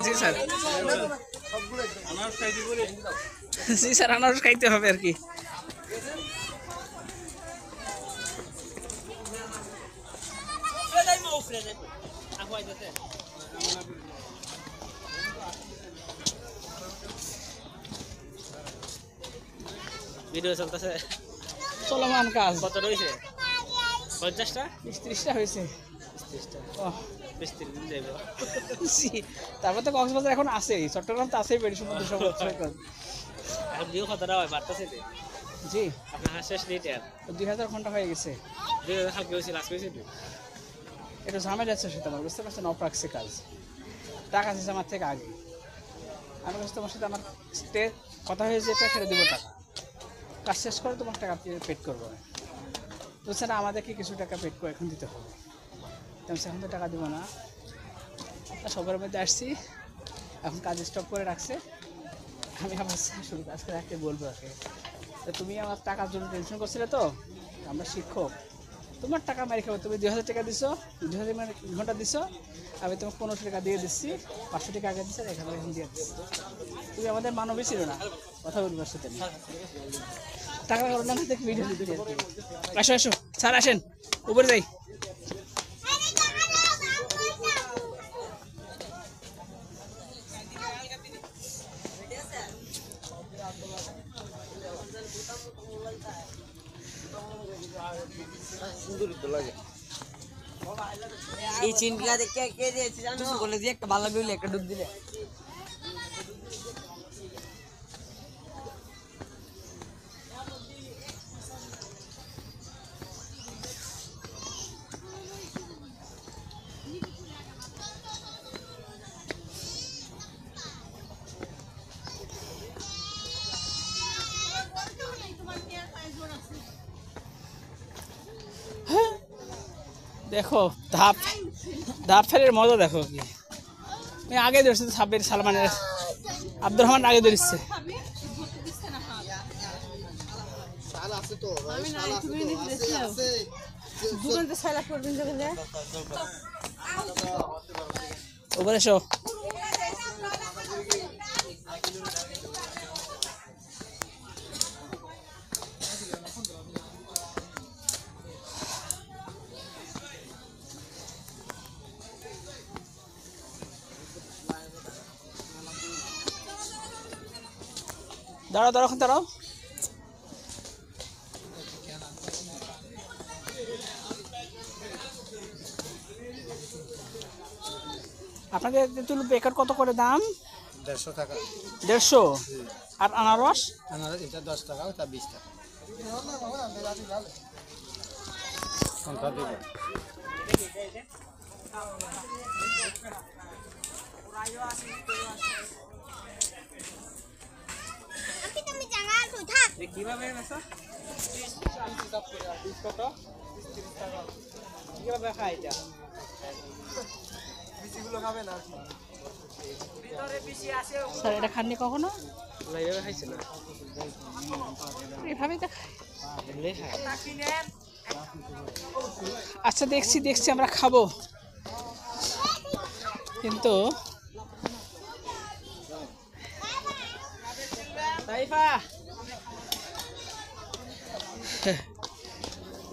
জি sir, জি sir, আনারস খাইতে হবে আর কি। ভিডিও চলতেছে, চলমান কাজ। কত রয়েছে? 50টা 30টা হয়েছে। 30টা ওহ, 20-30 দিন যাইব। জি। তারপর তো কক্সবাজার এখন আছেই, চট্টগ্রাম তো আছেই, বেড়ি সমুদ্র সৈকত। এখন ভিউ কতটা হয় বাড়তেছে? জি, আপনার হাঁস শেষ নেই আর 2000 ঘন্টা হয়ে গেছে। 2000 কালকে হয়েছিল, আজকে হয়েছে একটু ঝামেলা আছে সেটা আমার, বুঝতে পারছেন, অফ রাখছে কাজ। টাকা দিয়েছে আমার থেকে আগে। আমি বলছি তোমার সাথে আমার কথা হয়েছে, এটা ছেড়ে দেবো টাকা, কাজ শেষ করে তোমার টাকা পেড করবো। বুঝছে না, আমাদেরকে কিছু টাকা পেড করে এখন দিতে হবে। তেমন এখন তো টাকা দেবো না। সবার মধ্যে আসছি, এখন কাজ স্টপ করে রাখছে। আমি আবার শুরু আজকে রাখতে বলবো ওকে, তো তুমি আমার টাকার জন্য টেনশন করছিলে তো, আমরা শিক্ষক, তোমার টাকা মারি খাবো। তুমি 2000 টাকা দিছো, 2000 ঘন্টা দিছো, আমি তোমাকে 1500 টাকা দিয়ে দিচ্ছি, 500 টাকা আগে দিচ্ছি, 1000 এখন দিয়ে দিচ্ছি। তুমি আমাদের মানবই ছিল না, কথা বলবার সাথে টাকা না দেখি ভিডিও দিতে। আসো আসো স্যার, আসেন উপরে যাই। এই চিন্তা দেখে কে দিয়েছে জানো, বলে দিয়ে একটা ভালো লাগলে একটা ডুব দিলে। দেখো ধাপ ধাপ ফেলের মজা দেখো কি। আমি আগে ধরছি তো, সাব্বির সালমানের, আব্দুর রহমান আগে ধরছে। উপরে এসো। দাঁড়াও দাঁড়াও, এখন দাঁড়াও। আপনাদের তেঁতুল বেকার কত করে দাম? 150 টাকা। 150? আর আনারস? আনারস এটা 10 টাকা, ওটা 20 টাকা। কোনটা দিবেন? কিভাবে বেচা? 20 কত? 30 টাকা। কিভাবে খাই এটা? বিচিগুলো খাবে না। স্যার এটা খাননি কখনো? না, এভাবে খাইছে না, এভাবেই তো খাই। এমনি খায়। আচ্ছা দেখছি দেখছি, আমরা খাবো, কিন্তু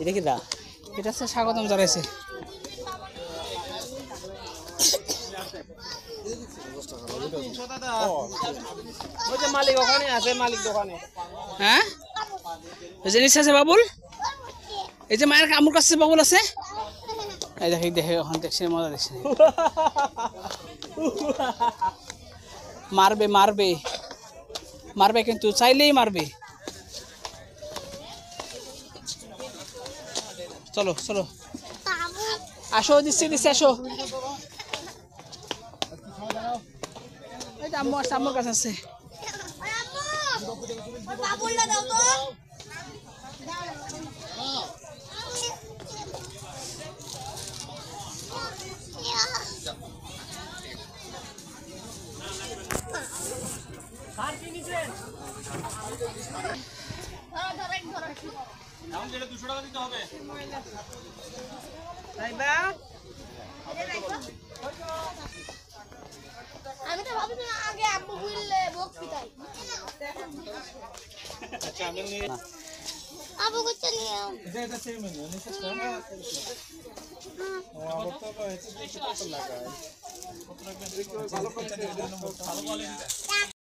এটা কি দা? এটা হচ্ছে স্বাগতম জানাইছে। ওই যে মালিক ওখানে আছে, মালিক দোকানে। হ্যাঁ, ওই যে নিচে আছে বাবুল, এই যে মায়ের কামড় কাছে বাবুল আছে, এই দেখে দেখে ওখানে দেখছে, মজা দেখছে। মারবে মারবে মারবে, কিন্তু চাইলেই মারবে। চলো চলো আসো, দিচ্ছি দিচ্ছি, আসো। এই যে আম্মু আসছে, আম্মুর কাছে আছে। এখন যেটা 200 টাকা দিতে হবে। আমি আবু করতে নিয়ে